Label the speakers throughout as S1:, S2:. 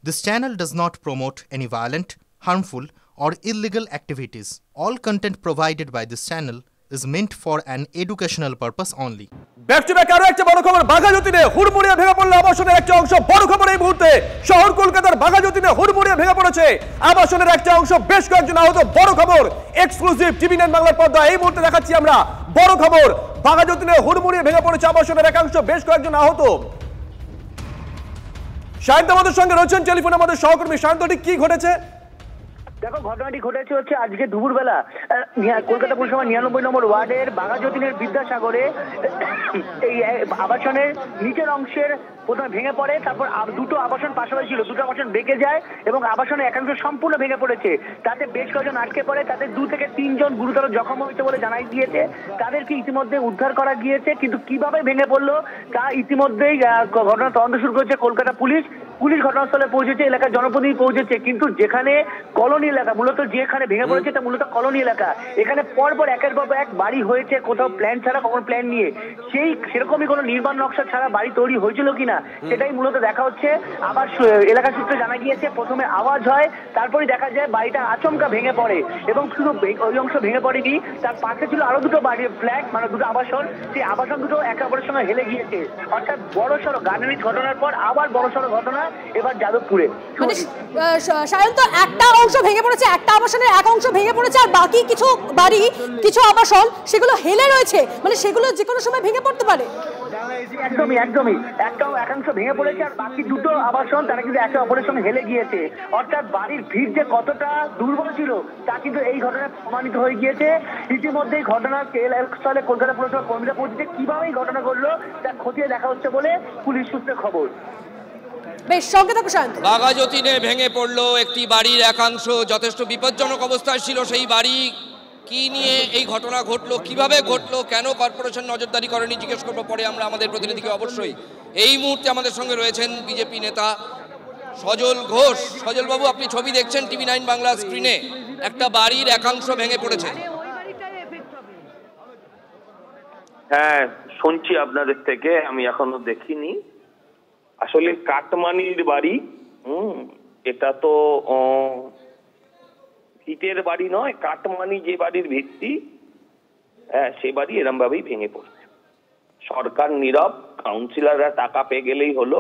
S1: This channel does not promote any violent, harmful, or illegal activities. All content provided by this channel is meant for an educational purpose only.
S2: Back to back আরো একটা বড় খবর, বাঘাযতীনে হুড়মুড়িয়ে ভেঙে পড়ল আবাসনের একটা অংশ। বড় খবর এই মুহূর্তে, শহর কলকাতার বাঘাযতীনে হুড়মুড়িয়ে ভেঙে পড়েছে আবাসনের একটা অংশ, বেশ কয়েকজন আহত। বড় খবর, এক্সক্লুসিভ টিভি9 বাংলার পর্দা এই মুহূর্তে দেখাচ্ছি আমরা। বড় খবর, বাঘাযতীনে হুড়মুড়িয়ে ভেঙে পড়েছে আবাসনের একাংশ, বেশ কয়েকজন আহত। সায়ন্ত আমাদের সঙ্গে রয়েছেন টেলিফোনে, আমাদের সহকর্মী। সায়ন্ত, ঠিক কি ঘটেছে?
S3: দেখো, ঘটনাটি ঘটেছে হচ্ছে আজকে দুপুরবেলা কলকাতা পুরসভা 99 নম্বর ওয়ার্ডের বাঘাযতীনের বিদ্যাসাগরে এই আবাসনের নিচের অংশের প্রথমে ভেঙে পড়ে, তারপর দুটো আবাসন পাশাপাশি ছিল, দুটো আবাসন বেঁকে যায় এবং আবাসনের একাংশ সম্পূর্ণ ভেঙে পড়েছে। তাতে বেশ কয়েকজন আটকে পড়ে, তাতে 2 থেকে 3 জন গুরুতর জখম হয়েছে বলে জানাই গিয়েছে। তাদেরকে ইতিমধ্যে উদ্ধার করা গিয়েছে, কিন্তু কিভাবে ভেঙে পড়লো তা ইতিমধ্যেই ঘটনা তদন্ত শুরু করেছে কলকাতা পুলিশ। ঘটনাস্থলে পৌঁছেছে, এলাকার জনপ্রতিনিধি পৌঁছেছে, কিন্তু যেখানে কলোনি এলাকা, মূলত যেখানে ভেঙে পড়েছে এটা মূলত কলোনি এলাকা। এখানে পরপর একের পর এক বাড়ি হয়েছে, কোথাও প্ল্যান ছাড়া, কখনো প্ল্যান নিয়ে। সেরকমই কোনো নির্মাণ নকশা ছাড়া বাড়ি তৈরি হয়েছিল কিনা সেটাই মূলত দেখা হচ্ছে। আবার এলাকা সূত্রে জানা গিয়েছে প্রথমে আওয়াজ হয়, তারপরে দেখা যায় বাড়িটা আচমকা ভেঙে পড়ে এবং শুধু ওই অংশ ভেঙে পড়েনি, তার পাশে ছিল আরো দুটো বাড়ির ফ্ল্যাট, মানে দুটো আবাসন। সেই আবাসন দুটো একে অপরের সঙ্গে হেলে গিয়েছে। অর্থাৎ বড়সড় গার্ডেনিং ঘটনার পর আবার বড়সড় ঘটনা এবার যাদবপুরে।
S4: সায়ন্ত, একটা অংশ ভেঙে পড়েছে, একটা আবাসনের এক অংশ ভেঙে পড়েছে, আর বাকি কিছু বাড়ি, কিছু আবাসন সেগুলো হেলে রয়েছে, মানে সেগুলো যে কোনো সময় ভেঙে পড়তে পারে।
S3: একদমই একাংশ ভেঙে পড়েছে, আর বাকি দুটো আবাসন তারা কিন্তু একে অপরের সঙ্গে হেলে গিয়েছে। অর্থাৎ বাড়ির ভিড় যে কতটা দুর্বল ছিল তা কিন্তু এই ঘটনায় প্রমাণিত হয়ে গিয়েছে। ইতিমধ্যেই ঘটনাস্থলে কলকাতা পুরসভা কর্মীরা পৌঁছেছে। কিভাবে এই ঘটনা ঘটলো তা খতিয়ে দেখা হচ্ছে বলে পুলিশ সূত্রে খবর।
S4: বেশ, সঙ্গে থাকো শান্ত।
S5: বাঘাযতীনে ভেঙে পড়লো একটি বাড়ির একাংশ, যথেষ্ট বিপজ্জনক অবস্থায় ছিল সেই বাড়ি। কি নিয়ে এই ঘটনা ঘটলো, কিভাবে ঘটলো, কেন কর্পোরেশন নজরদারি করেনি, জিজ্ঞেস করবো পরে আমরা আমাদের প্রতিনিধিকে। অবশ্যই এই মুহূর্তে আমাদের সঙ্গে রয়েছেন বিজেপি নেতা সজল ঘোষ। সজল বাবু, আপনি ছবি দেখছেন টিভি9 বাংলা স্ক্রিনে, একটা বাড়ির একাংশ ভেঙে পড়েছে।
S6: হ্যাঁ, শুনছি আপনাদের থেকে, আমি এখনো দেখিনি। আসলে কাটমানির বাড়ি, এটা তো ভিটের বাড়ি নয়, কাটমানি যে বাড়ির ভিত্তি, হ্যাঁ সে বাড়ি এরম ভাবেই ভেঙে পড়ছে। সরকার নীরব, কাউন্সিলররা টাকা পেয়ে গেলেই হলো।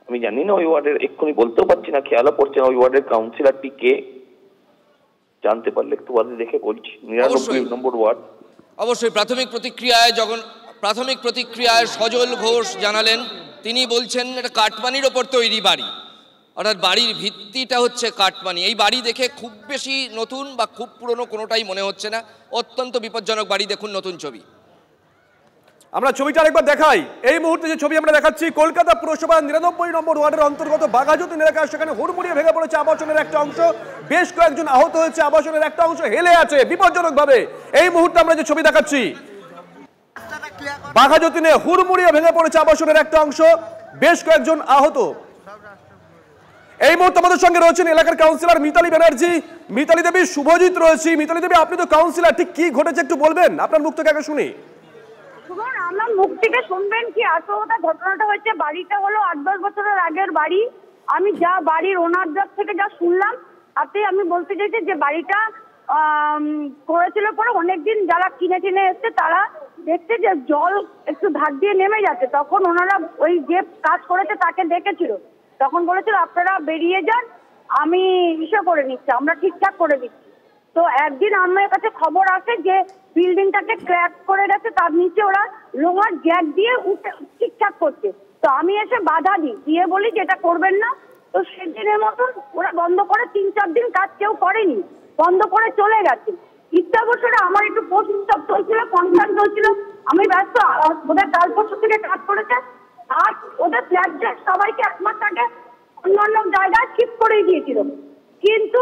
S6: আমি জানি না ওই ওয়ার্ডের, এক্ষুনি বলতেও পারছি না, খেয়ালও পড়ছে না ওই ওয়ার্ডের কাউন্সিলরটি কে। জানতে পারলে একটু বাদে দেখে বলছি। 99 নম্বর ওয়ার্ড।
S5: অবশ্যই প্রাথমিক প্রতিক্রিয়ায় সজল ঘোষ জানালেন, তিনি বলছেন এটা কাটমানির ওপর তৈরি বাড়ি, অর্থাৎ বাড়ির ভিত্তিটা হচ্ছে কাটমানি। এই বাড়ি দেখে খুব বেশি নতুন বা খুব পুরনো কোনোটাই মনে হচ্ছে না, অত্যন্ত বিপজ্জনক বাড়ি। দেখুন নতুন ছবি,
S2: আমরা ছবিটা আরেকবার দেখাই। এই মুহূর্তে যে ছবি আমরা দেখাচ্ছি, কলকাতা পুরসভার 99 নম্বর ওয়ার্ডের অন্তর্গত বাঘাযতীন এলাকায়, সেখানে হুড়মুড়িয়ে ভেঙে পড়েছে আবাসনের একটা অংশ, বেশ কয়েকজন আহত হয়েছে, আবাসনের একটা অংশ হেলে আছে বিপজ্জনক ভাবে। এই মুহূর্তে আমরা যে ছবি দেখাচ্ছি, বাঘাযতীনে হুড়মুড়িয়ে ভেঙে পড়েছে আবাসনের একটা অংশ, বেশ কয়েকজন আহত। এই মুহূর্তে আমাদের সঙ্গে রয়েছেন এলাকার কাউন্সিলর মিতালি ব্যানার্জি, মিতালি দেবী, শুভজিৎ রয়েছে। মিতালি দেবী, আপনি তো কাউন্সিলর, ঠিক কি ঘটেছে একটু বলবেন? আপনার মুখ থেকে আগে শুনি।
S7: আমার মুখ থেকে শুনবেন কি আসলে ঘটনাটা হচ্ছে, বাড়িটা হলো 8-10 বছরের আগের বাড়ি। আমি যা বাড়ির ওনারদের থেকে যা শুনলাম, তাতে আমি বলতে চাইছি যে বাড়িটা করেছিল পরে অনেকদিন যারা কিনে এসছে তারা দেখছে যে জল একটু ধার দিয়ে নেমে যাচ্ছে, তখন ওনারা ওই যে কাজ করেছে তাকে ডেকেছিল, তখন বলেছিল আপনারা বেরিয়ে যান, আমি করে নিচ্ছি, আমরা ঠিকঠাক করে দিচ্ছি। তো একদিন আমার কাছে খবর আসে যে বিল্ডিংটাকে ক্র্যাক করে গেছে, তার নিচে ওরা লোহার জ্যাক দিয়ে ঠিকঠাক করছে। তো আমি এসে বাধা দিয়ে বলি যে এটা করবেন না। তো সেদিনের মতন ওরা বন্ধ করে 3-4 দিন কাজ কেউ করেনি, বন্ধ করে চলে গেছে। ইচ্ছাবশরে আমার একটু পোস্ট চলছিল, কনফারেন্স হচ্ছিল, আমি ব্যস্ত, ওদের কাল পরশু থেকে কাজ করেছে, আর ওদের ফ্ল্যাট সবাইকে 1 মাস আগে অন্য জায়গায় শিফট করে দিয়েছিল। কিন্তু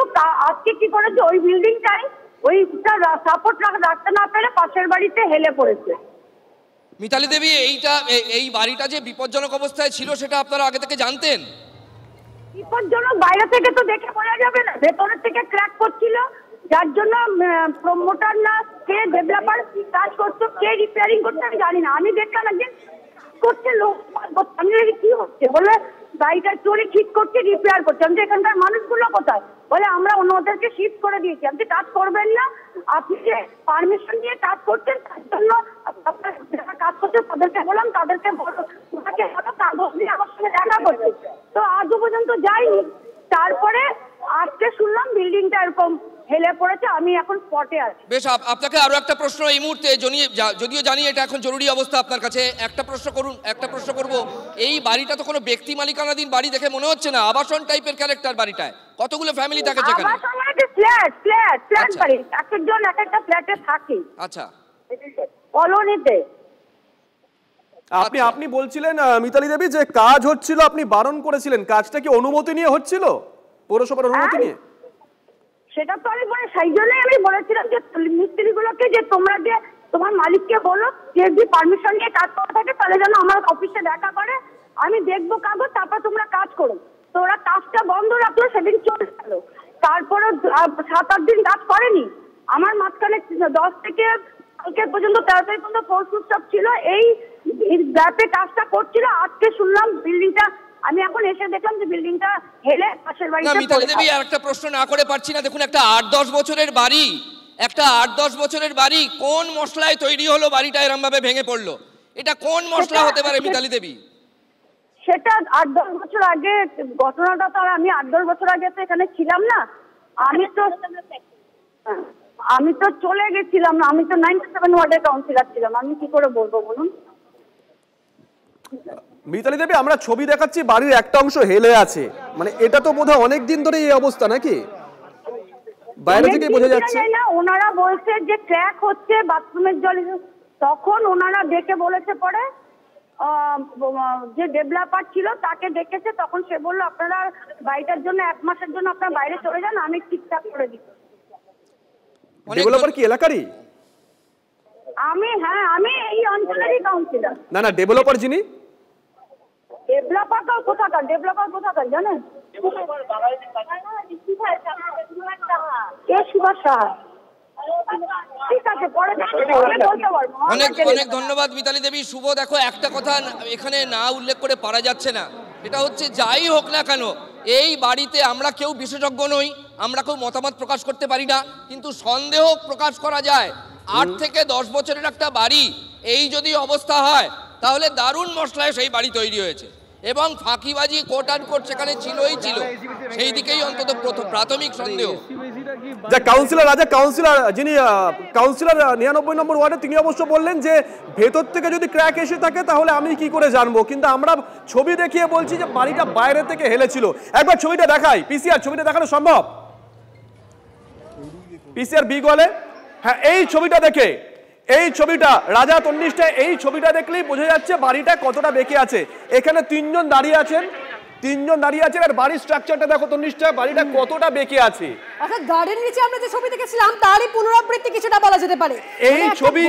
S7: আজকে কি করেছে, ওই বিল্ডিংটাই ওইটা সাপোর্ট রাখতে না পেরে পাশের বাড়িতে হেলে পড়েছে।
S5: মিতালি দেবী, এই বাড়িটা যে বিপজ্জনক অবস্থায় ছিল সেটা আপনারা আগে থেকে জানতেন?
S7: বিপজ্জনক বাইরে থেকে তো দেখে বোঝা যাবে না, ভেতরের থেকে ক্র্যাক করছিল, যার জন্য প্রমোটার না কে ডেভেলপার কাজ করতো, কে রিপেয়ারিং করতে আমি জানি না। আমি দেখলাম একদিন করছে লোক, কি হচ্ছে বলে বাড়িটা চুরি ঠিক করছে, রিপেয়ার করছে। আমি এখানকার মানুষগুলো কোথায়? বলে আমরা অন্যদেরকে শিফট করে দিয়েছি। আপনি কাজ করবেন না, আপনি যে পারমিশন দিয়ে কাজ করছেন তার জন্য যারা কাজ করছে তাদেরকে বললাম, তাদেরকে ওনাকে কাগজ দিয়ে আমার সঙ্গে দেখা করছে, তো আজও পর্যন্ত যাইনি। তারপরে আজকে শুনলাম বিল্ডিংটা এরকম হেলে পড়েছে, আমি এখন স্পটে আছি।
S5: বেশ, আপনাকে আরো একটা প্রশ্ন এই মুহূর্তে, যদিও জানি এটা এখন জরুরি অবস্থা আপনার কাছে, একটা প্রশ্ন করব। এই বাড়িটা তো কোনো ব্যক্তি মালিকানাধীন বাড়ি দেখে মনে হচ্ছে না, আবাসন টাইপের ক্যারেক্টার বাড়িটায়। কতগুলো ফ্যামিলি থাকে সেখানে?
S7: আবাসন মানে ফ্ল্যাট বাড়ি, একজন এক একটা ফ্ল্যাটে থাকে।
S5: আচ্ছা,
S7: কলোনিতে।
S2: আপনি বলছিলেন মিতালি দেবী যে কাজ হচ্ছিল, আপনি বারণ করেছিলেন, কাজটা কি অনুমতি নিয়ে হচ্ছিল, পৌরসভার অনুমতি নিয়ে?
S7: সেটা তো আমি সেই জন্যই আমি বলেছিলাম যে মিস্ত্রিগুলোকে যে তোমরা যে তোমার মালিককে বলো যে যদি পারমিশন নিয়ে কাজ করা থাকে তাহলে যেন আমার অফিসে দেখা করে, আমি দেখবো কাগজ, তারপর তোমরা কাজ করো। তো ওরা কাজটা বন্ধ রাখলো, সেদিন চলে গেল। তারপরে 7-8 দিন কাজ করেনি। আমার মাঝখানে 10 থেকে কালকে পর্যন্ত 13 তারিখ পর্যন্ত ফোর্স স্টপ ছিল, এই গ্যাপে কাজটা করছিল। আজকে শুনলাম বিল্ডিংটা, আমি এখন এসে দেখলাম যে বিল্ডিংটা হেলে পাশের বাড়িতে।
S5: না মিতালি দেবী, আর একটা প্রশ্ন না করে পারছি না। দেখুন, একটা 8-10 বছরের বাড়ি, কোন মশলায় তৈরি হলো বাড়িটা এরকম ভাবে ভেঙে পড়লো? এটা কোন মশলা হতে পারে মিতালি দেবী?
S7: সেটা 8-10 বছর আগে ঘটনাটা, তো আমি 8-10 বছর আগে তো এখানে ছিলাম না। আমি তো চলে গেছিলাম না, আমি তো 97 ওয়ার্ডের কাউন্সিলর ছিলাম, আমি কি করে বলবো বলুন?
S2: মিতালি দেবী, আমরা ছবি দেখাচ্ছি, বাড়ির একটা অংশ হেলে আছে, মানে এটা তো বোধহয় অনেক দিন ধরে এই অবস্থা নাকি? বাইরে থেকে বোঝা যাচ্ছে
S7: না। ওনারা বলছে যে ক্র্যাক হচ্ছে বাথরুমের জল, তখন ওনারা দেখে বলেছে, পরে যে ডেভেলপার ছিল তাকে দেখেছে, তখন সে বললো আপনারা বাড়িটার জন্য 1 মাসের জন্য আপনার বাইরে চলে যান, আমি ঠিকঠাক করে দিচ্ছি।
S2: ডেভেলপার কি এলাকারই?
S7: আমি এই অঞ্চলেরই কাউন্সিলর।
S2: না, ডেভেলপার যিনি,
S7: ডেভেলপার কোথাকার জানেন?
S5: অনেক ধন্যবাদ মিতালি দেবী। শুভ, দেখো একটা কথা এখানে না উল্লেখ করে পারা যাচ্ছে না, এটা হচ্ছে যাই হোক না কেন এই বাড়িতে আমরা কেউ বিশেষজ্ঞ নই, আমরা কেউ মতামত প্রকাশ করতে পারি না, কিন্তু সন্দেহ প্রকাশ করা যায় 8 থেকে 10 বছরের একটা বাড়ি এই যদি অবস্থা হয় তাহলে দারুণ মশলায় সেই বাড়ি তৈরি হয়েছে এবং ফাঁকিবাজি কোট অ্যান্ড কোট সেখানে ছিল, সেই দিকেই অন্তত প্রাথমিক সন্দেহ।
S2: যিনি কাউন্সিলর 99 নম্বর ওয়ার্ডে, তিনি অবশ্য বললেন যে ভেতর থেকে যদি ক্র্যাক এসে থাকে তাহলে আমি কি করে জানবো, কিন্তু আমরা ছবি দেখিয়ে বলছি যে বাড়িটা বাইরে থেকে হেলেছিল। একবার ছবিটা দেখাই, পিসিআর ছবিটা দেখানো সম্ভব? পিসিআর বি গলে, হ্যাঁ, এই ছবিটা রাজা তন্নিষ্ঠা, এই ছবিটা দেখলেই বোঝা যাচ্ছে বাড়িটা কতটা বেঁকে আছে। এখানে 3 জন দাঁড়িয়ে আছেন, আর বাড়ির স্ট্রাকচারটা দেখো তন্নিষ্ঠা, বাড়িটা কতটা বেঁকে আছে।
S4: অর্থাৎ গার্ডেন নিচে আমরা যে ছবি দেখেছিলাম তারই পুনরাবৃত্তি কিছুটা বলা যেতে পারে।
S2: এই ছবি,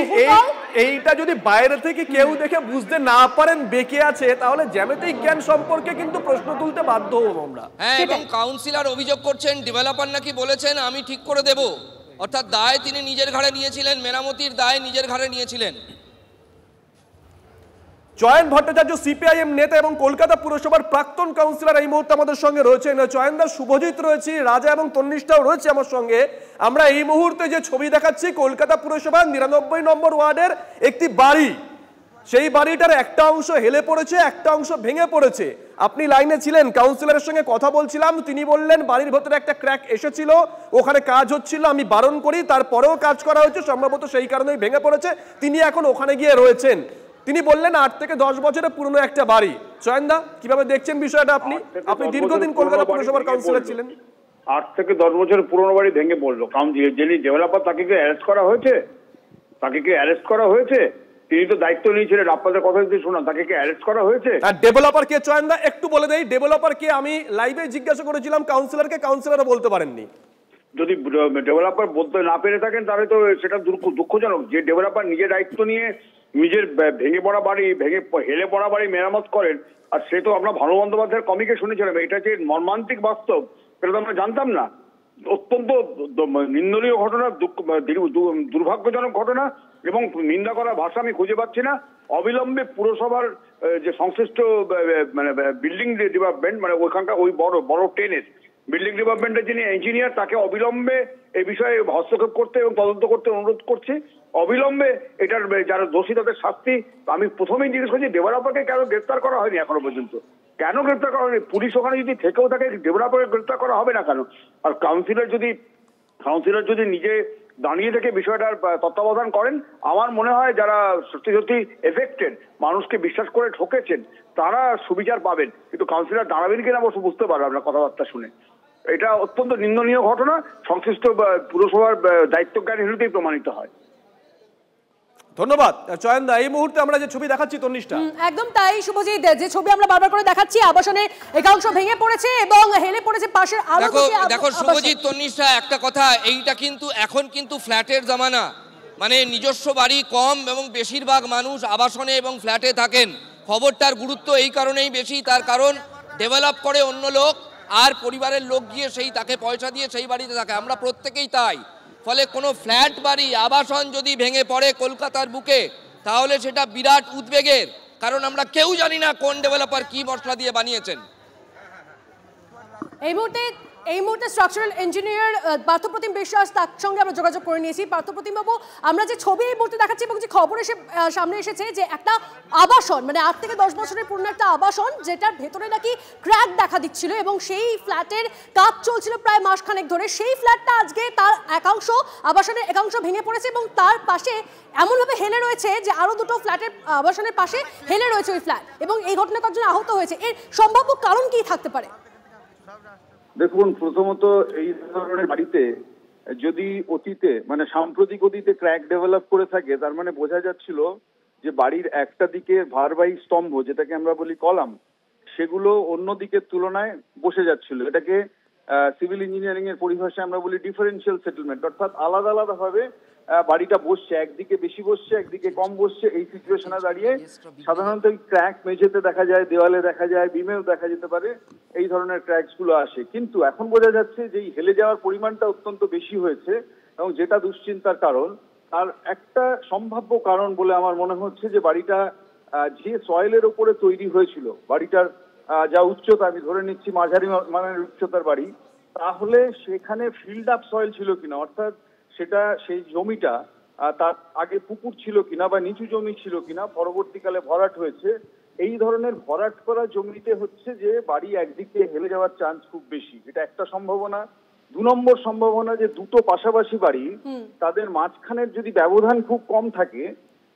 S2: এইটা যদি বাইরে থেকে কেউ দেখে বুঝতে না পারেন বেঁকে আছে, তাহলে জ্যামিতিক জ্ঞান সম্পর্কে কিন্তু প্রশ্ন তুলতে বাধ্য হব আমরা।
S5: হ্যাঁ, এবং কাউন্সিলর অভিযোগ করছেন ডেভেলপার নাকি বলেছেন আমি ঠিক করে দেব, অর্থাৎ দায় তিনি নিজের ঘাড়ে নিয়েছিলেন, মেরামতির দায় নিজের ঘাড়ে নিয়েছিলেন।
S2: চয়ন ভট্টাচার্য সিপিআইএম নেতা এবং কলকাতা পুরসভার প্রাক্তন কাউন্সিলর এই মুহূর্তে আমাদের সঙ্গে রয়েছেন। চয়নদা, শুভজিৎ রয়েছে, রাজা এবং তন্নিষ্ঠাও রয়েছে আমার সঙ্গে। আমরা এই মুহূর্তে যে ছবি দেখাচ্ছি কলকাতা পুরসভার 99 নম্বর ওয়ার্ডের একটি বাড়ি, সেই বাড়িটার একটা অংশ হেলে পড়েছে, একটা অংশ ভেঙে পড়েছে। আপনি লাইনে ছিলেন, কাউন্সিলরের সঙ্গে কথা বলছিলাম, তিনি বললেন বাড়ির ভেতরে একটা ক্র্যাক এসেছিল, ওখানে কাজ হচ্ছিল, আমি বারণ করি, তারপরেও কাজ করা হয়েছে, সম্ভবত সেই কারণেই ভেঙে পড়েছে। তিনি এখন ওখানে গিয়ে রয়েছেন। তিনি বললেন 8 থেকে 10 বছরের পুরনো একটা বাড়ি। চয়নদা, কিভাবে দেখছেন বিষয়টা? আপনি দীর্ঘদিন কলকাতা পুরসভার কাউন্সিলর ছিলেন।
S8: 8 থেকে 10 বছরের পুরনো বাড়ি ভেঙে পড়লো, যিনি ডেভেলপার তাকে কি অ্যারেস্ট করা হয়েছে? তিনি তো দায়িত্ব নিয়েছিলেন, আপনাদের কথা যদি শোনান, তাকে কি অ্যারেস্ট করা হয়েছে?
S2: আর ডেভেলপার কে চয়নদা একটু বলে দেই, ডেভেলপার কে আমি লাইভে জিজ্ঞাসা করেছিলাম কাউন্সিলরকে, কাউন্সিলরও বলতে পারেননি।
S8: যদি ডেভেলপার বলতে না পেরে থাকেন তাহলে তো সেটা দুঃখজনক। যে ডেভেলপার নিজের দায়িত্ব নিয়ে নিজের ভেঙে পড়া বাড়ি, হেলে পড়া বাড়ি মেরামত করেন, আর সে তো আমরা ভানু বন্দ্যোপাধ্যায়ের কমিকে শুনেছিলাম, এটা যে মর্মান্তিক বাস্তব সেটা তো আমরা জানতাম না। অত্যন্ত নিন্দনীয় ঘটনা, দুর্ভাগ্যজনক ঘটনা, এবং নিন্দা করার ভাষা আমি খুঁজে পাচ্ছি না। অবিলম্বে পুরসভার যে সংশ্লিষ্ট মানে বিল্ডিং ডিপার্টমেন্ট, মানে ওইখানকার ওই বড় টেনের বিল্ডিং ডিপার্টমেন্টের যিনি ইঞ্জিনিয়ার, তাকে অবিলম্বে এই বিষয়ে হস্তক্ষেপ করতে এবং তদন্ত করতে অনুরোধ করছি। অবিলম্বে এটার যারা দোষী তাদের শাস্তি। আমি প্রথমেই জিজ্ঞেস করছি ডেভেলপারকে কেন গ্রেফতার করা হয়নি এখনো পর্যন্ত? কেন গ্রেফতার করা হয়নি? পুলিশ ওখানে যদি থেকেও থাকে, ডেভেলপারকে গ্রেফতার করা হবে না কেন? আর কাউন্সিলর যদি নিজে দাঁড়িয়ে থেকে বিষয়টার তত্ত্বাবধান করেন, আমার মনে হয় যারা সত্যি এফেক্টেড, মানুষকে বিশ্বাস করে ঠকেছেন, তারা সুবিচার পাবেন। কিন্তু কাউন্সিলর দাঁড়াবেন কিনা অবশ্য বুঝতে পারলাম না কথাবার্তা শুনে। এটা অত্যন্ত নিন্দনীয় ঘটনা, সংশ্লিষ্ট পুরসভার দায়িত্বজ্ঞানহীনতাই প্রমাণিত হয়।
S2: ধন্যবাদ চয়নদা। এই মুহূর্তে আমরা যে ছবি দেখাচ্ছি তন্নিষ্ঠা,
S4: একদম তাই শুভজিৎ, যে ছবি আমরা বারবার করে দেখাচ্ছি, আবাসনের একাংশ ভেঙে পড়েছে এবং হেলে পড়েছে পাশের আরো দুটি আবাসন।
S5: দেখো শুভজিৎ, তন্নিষ্ঠা, একটা কথা, এইটা কিন্তু এখন কিন্তু ফ্ল্যাটের জামানা, মানে নিজস্ব বাড়ি কম এবং বেশিরভাগ মানুষ আবাসনে এবং ফ্ল্যাটে থাকেন। খবরটার গুরুত্ব এই কারণেই বেশি, তার কারণ ডেভেলপ করে অন্য লোক, আর পরিবারের লোক গিয়ে তাকে পয়সা দিয়ে সেই বাড়িতে থাকে। আমরা প্রত্যেকেই তাই। ফলে কোনো ফ্ল্যাট বাড়ি আবাসন যদি ভেঙে পড়ে কলকাতার বুকে, তাহলে সেটা বিরাট উদ্বেগের, কারণ আমরা কেউ জানি না কোন ডেভেলপার কি মশলা দিয়ে বানিয়েছেন।
S4: এই মুহূর্তে স্ট্রাকচারাল ইঞ্জিনিয়ার পার্থপ্রতিম বিশ্বাস, তার সঙ্গে আমরা যোগাযোগ করে নিয়েছি। পার্থপ্রতিম বাবু, আমরা যে ছবি এই মুহূর্তে দেখাচ্ছি এবং যে খবর সামনে এসেছে যে একটা আবাসন, মানে 8 থেকে 10 বছরের পুরনো একটা আবাসন, যেটার ভেতরে নাকি ক্র্যাক দেখা দিচ্ছিল এবং সেই ফ্ল্যাটের কাজ চলছিল প্রায় মাসখানেক ধরে। সেই ফ্ল্যাটটা আজকে তার একাংশ, আবাসনের একাংশ ভেঙে পড়েছে এবং তার পাশে এমনভাবে হেলে রয়েছে যে আরো দুটো ফ্ল্যাটের আবাসনের পাশে হেলে রয়েছে ওই ফ্ল্যাট, এবং এই ঘটনায় কয়েকজন আহত হয়েছে। এর সম্ভাব্য কারণ কি থাকতে পারে?
S9: দেখুন, প্রথমত এই ধরনের বাড়িতে যদি অতীতে, মানে সাম্প্রতিক অতীতে ক্র্যাক ডেভেলপ করে থাকে, তার মানে বোঝা যাচ্ছিল যে বাড়ির একটা দিকে ভারবাহী স্তম্ভ, যেটাকে আমরা বলি কলাম, সেগুলো অন্য দিকের তুলনায় বসে যাচ্ছিল। এটাকে সিভিল ইঞ্জিনিয়ারিং এর পরিভাষায় আমরা বলি ডিফারেন্সিয়াল সেটেলমেন্ট, অর্থাৎ আলাদা আলাদা ভাবে বাড়িটা বসছে, একদিকে বেশি বসছে, একদিকে কম বসছে। এই সিচুয়েশনে দাঁড়িয়ে সাধারণত ক্র্যাক মেঝেতে দেখা যায়, দেওয়ালে দেখা যায়, বিমেও দেখা যেতে পারে, এই ধরনের ক্র্যাকস গুলো আসে। কিন্তু এখন বোঝা যাচ্ছে যে এই হেলে যাওয়ার পরিমাণটা অত্যন্ত বেশি হয়েছে, এবং যেটা দুশ্চিন্তার কারণ। আর একটা সম্ভাব্য কারণ বলে আমার মনে হচ্ছে যে বাড়িটা যে সয়েলের উপরে তৈরি হয়েছিল, বাড়িটার যা উচ্চতা, আমি ধরে নিচ্ছি মাঝারি মানের উচ্চতার বাড়ি, তাহলে সেখানে ফিল্ড আপ সয়েল ছিল কিনা, অর্থাৎ সেটা সেই জমিটা তার আগে পুকুর ছিল কিনা বা নিচু জমি ছিল কিনা, পরবর্তীকালে ভরাট হয়েছে। এই ধরনের ভরাট করা জমিতে হচ্ছে যে বাড়ি একদিকে হেলে যাওয়ার চান্স খুব বেশি, এটা একটা সম্ভাবনা। 2 নম্বর সম্ভাবনা যে দুটো পাশাপাশি বাড়ি, তাদের মাঝখানের যদি ব্যবধান খুব কম থাকে,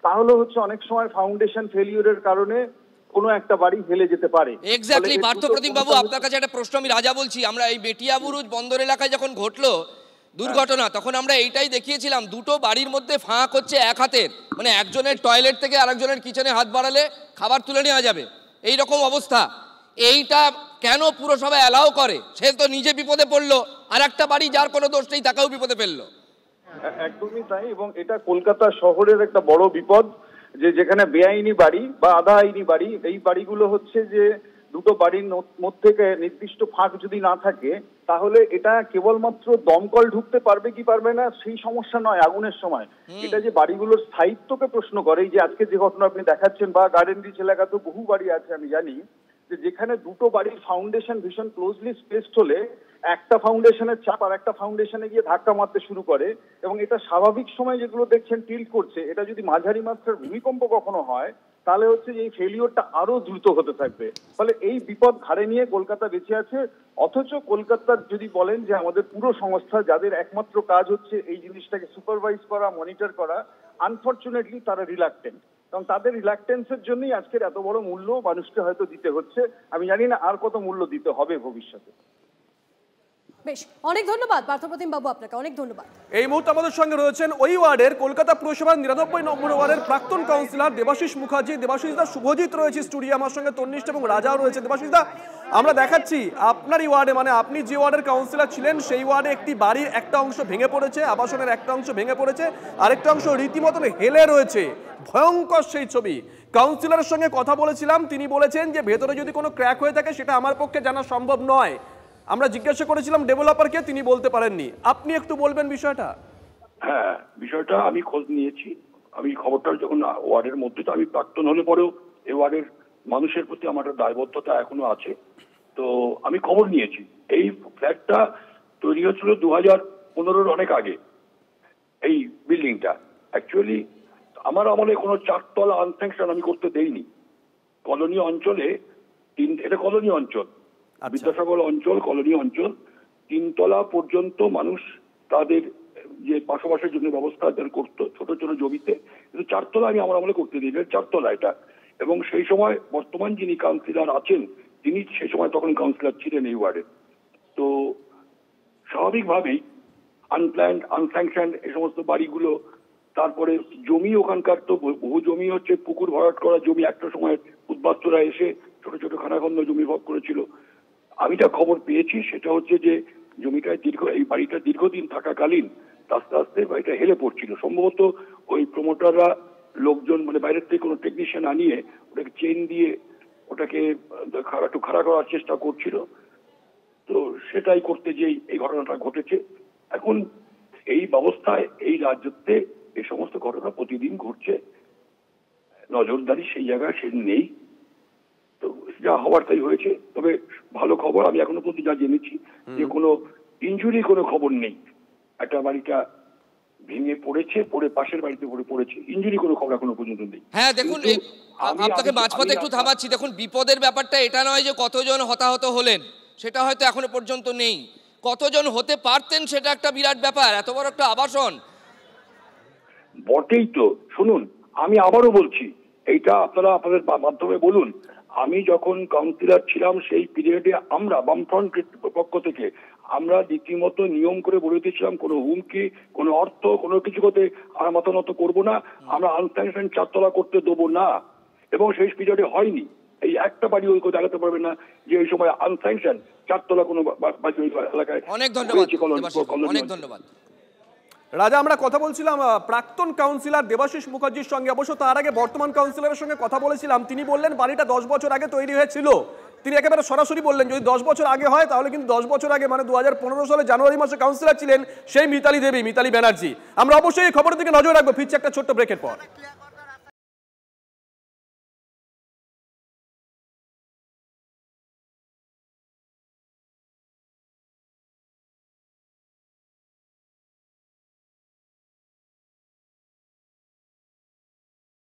S9: তাহলে হচ্ছে অনেক সময় ফাউন্ডেশন ফেলিওরের কারণে কোনো একটা বাড়ি হেলে যেতে পারে।
S5: এক্স্যাক্টলি পার্থপ্রতিম বাবু, আপনার কাছে একটা প্রশ্ন আমি রাজা বলছি। আমরা এই বেটিয়াবুরুজ বন্দর এলাকায় যখন ঘটলো দুর্ঘটনা, তখন আমরা এইটাই দেখিয়েছিলাম, দুটো বাড়ির মধ্যে ফাঁক হচ্ছে এক হাতের, মানে একজনের টয়লেট থেকে আরেকজনের কিচেনে হাত বাড়ালে খাবার তুলে নেওয়া যাবে, এই রকম অবস্থা। এইটা কেন পুরসভা অ্যালাউ করে? সে তো নিজে বিপদে পড়লো, আর একটা বাড়ি যার কোনো দোষ নেই তাকেও বিপদে ফেললো।
S9: একদমই তাই, এবং এটা কলকাতা শহরের একটা বড় বিপদ, যে যেখানে বেআইনি বাড়ি বা আধা আইনি বাড়ি, এই বাড়িগুলো হচ্ছে যে দুটো বাড়ির মধ্যে নির্দিষ্ট ফাঁক যদি না থাকে, তাহলে এটা কেবলমাত্র দমকল ঢুকতে পারবে কি পারবে না সেই সমস্যা নয়, আগুনের সময় এটা যে বাড়িগুলোর স্থায়িত্বকে প্রশ্ন করে। এই যে আজকে যে ঘটনা আপনি দেখাচ্ছেন, বা গার্ডেন রিচ এলাকাতেও বহু বাড়ি আছে আমি জানি, যে যেখানে দুটো বাড়ির ফাউন্ডেশন ভীষণ ক্লোজলি স্পেসড হলে একটা ফাউন্ডেশনের চাপ আর একটা ফাউন্ডেশনে গিয়ে ধাক্কা মারতে শুরু করে, এবং এটা স্বাভাবিক সময় যেগুলো দেখছেন টিল্ট করছে, এটা যদি মাঝারি মাত্রার ভূমিকম্প কখনো হয়, তাহলে হচ্ছে যে এই ফেলিওরটা আরো দ্রুত হতে থাকবে। ফলে এই বিপদ ঘাড়ে নিয়ে কলকাতা বেঁচে আছে। অথচ কলকাতার যদি বলেন যে আমাদের পুরো সংস্থা, যাদের একমাত্র কাজ হচ্ছে এই জিনিসটাকে সুপারভাইজ করা, মনিটর করা, আনফরচুনেটলি তারা রিলাক্টেন্ট, এবং তাদের রিলাক্টেন্সের জন্যই আজকের এত বড় মূল্য মানুষকে হয়তো দিতে হচ্ছে। আমি জানি না আর কত মূল্য দিতে হবে ভবিষ্যতে।
S4: বেশ, অনেক ধন্যবাদ পার্থপ্রতিম বাবু, আপনাকে অনেক ধন্যবাদ।
S2: এই মুহূর্তে আমাদের সঙ্গে রয়েছেন ওই ওয়ার্ডের, কলকাতা পুরসভার 99 নম্বর ওয়ার্ডের প্রাক্তন কাউন্সিলর দেবাশিস মুখার্জি। দেবাশিস দা, শুভজিৎ রয়েছে স্টুডিও, আমার সঙ্গে তন্নিষ্ঠ এবং রাজাও রয়েছে। দেবাশিস দা, আমরা দেখাচ্ছি আপনার এই ওয়ার্ডে, মানে আপনি যে ওয়ার্ডের কাউন্সিলর ছিলেন, সেই ওয়ার্ডে একটি বাড়ির একটা অংশ ভেঙে পড়েছে, আবাসনের একটা অংশ ভেঙে পড়েছে, আরেকটা অংশ রীতিমতন হেলে রয়েছে। ভয়ঙ্কর সেই ছবি। কাউন্সিলরের সঙ্গে কথা বলেছিলাম, তিনি বলেছেন যে ভেতরে যদি কোনো ক্র্যাক হয়ে থাকে সেটা আমার পক্ষে জানা সম্ভব নয়। আমরা জিজ্ঞাসা করেছিলাম ডেভেলপারকে, তিনি বলতে পারেননি। আপনি একটু বলবেন বিষয়টা?
S10: হ্যাঁ, বিষয়টা আমি খোঁজ নিয়েছি। আমি খবরটা যখন ওয়ার্ডের মধ্যে, তো আমি প্রাক্তন হলে পরেও এই ওয়ার্ডের মানুষের প্রতি আমার একটা দায়বদ্ধতা এখনো আছে। তো আমি খবর নিয়েছি। এই ফ্ল্যাটটা তৈরি হচ্ছিল 2015-র অনেক আগে। এই বিল্ডিংটা অ্যাকচুয়ালি আমার আমলে কোনো 4 তলা আনস্যাংশন আমি করতে দেইনি। কলোনি অঞ্চলে এটা কলোনি অঞ্চল, বিদ্যাসাগর অঞ্চল, কলোনি অঞ্চল, 3 তলা পর্যন্ত মানুষ তাদের যে বসবাসের জন্য ব্যবস্থা করতো ছোট ছোট জমিতে, কিন্তু 4 তলা আমি আমার আমলে করতে দিই। 4 তলা এটা। এবং সেই সময় বর্তমান যিনি কাউন্সিলর আছেন, তিনি সেই সময় তখন কাউন্সিলর ছিলেন এই ওয়ার্ডে। তো স্বাভাবিকভাবেই আনপ্ল্যান্ড, আনস্যাংশন এই সমস্ত বাড়িগুলো, তারপরে জমি ওখানকার তো বহু জমি হচ্ছে পুকুর ভরাট করা জমি। একটা সময় উদ্বাস্তুরা এসে ছোট ছোট খানাখন্দ জমি ভোগ করেছিল। আমি যা খবর পেয়েছি সেটা হচ্ছে যে জমিটায় এই বাড়িটা দীর্ঘদিন থাকাকালীন আস্তে আস্তে বাড়িটা হেলে পড়ছিল। সম্ভবত ওই প্রমোটাররা লোকজন, মানে বাইরের থেকে কোনো টেকনিশিয়ান আনিয়ে ওটাকে চেইন দিয়ে ওটাকে একটু খাড়া করার চেষ্টা করছিল। তো সেটাই করতে যেই এই ঘটনাটা ঘটেছে। এখন এই ব্যবস্থায় এই রাজ্যতে এই সমস্ত ঘটনা প্রতিদিন ঘটছে, নজরদারি সেই জায়গায় সে নেই। তো যা হওয়ার তাই হয়েছে। তবে ভালো খবর, আমি এখনো পর্যন্ত যা জেনেছি যে কোনো ইনজুরি কোনো খবর নেই। একটা বাড়িটা ভেঙে পড়েছে, পড়ে পাশের বাড়িতে পড়েছে, ইনজুরি কোনো খবর এখনো পর্যন্ত নেই।
S5: হ্যাঁ দেখুন, আপনাকে মাঝপথে একটু থামাচ্ছি। দেখুন, বিপদের ব্যাপারটা এটা নয় যে কতজন হতাহত হলেন সেটা হয়তো এখনো পর্যন্ত নেই, কতজন হতে পারতেন সেটা একটা বিরাট ব্যাপার। এত বড় একটা আবাসন
S10: বটেই তো। শুনুন, আমি আবারও বলছি, এইটা আপনারা আপনাদের মাধ্যমে বলুন। আমি যখন কাউন্সিলর ছিলাম সেই পিরিয়ডে আমরা বামফ্রন্ট পক্ষ থেকে আমরা রীতিমতো নিয়ম করে বলে দিয়েছিলাম কোনো হুমকি, কোনো অর্থ, কোনো কিছু করতে আর মাথা নত করবো না, আমরা আনস্যাংশন 4 তলা করতে দেবো না। এবং সেই পিরিয়ডে হয়নি। এই একটা বাড়ি ওই করে দেখাতে পারবে না যে এই সময় আনস্যাংশন 4 তলা কোনো এলাকায়।
S5: অনেক ধন্যবাদ, অনেক ধন্যবাদ।
S2: রাজা, আমরা কথা বলছিলাম প্রাক্তন কাউন্সিলর দেবাশিস মুখার্জির সঙ্গে। অবশ্য তার আগে বর্তমান কাউন্সিলরের সঙ্গে কথা বলেছিলাম। তিনি বললেন বাড়িটা 10 বছর আগে তৈরি হয়েছিল। তিনি একেবারে সরাসরি বললেন যদি 10 বছর আগে হয় তাহলে কিন্তু 10 বছর আগে মানে 2015 সালে জানুয়ারি মাসে কাউন্সিলর ছিলেন সেই মিতালি ব্যানার্জি। আমরা অবশ্যই এই খবরের দিকে নজর রাখবো। ফিরছে একটা ছোট্ট ব্রেকের পর।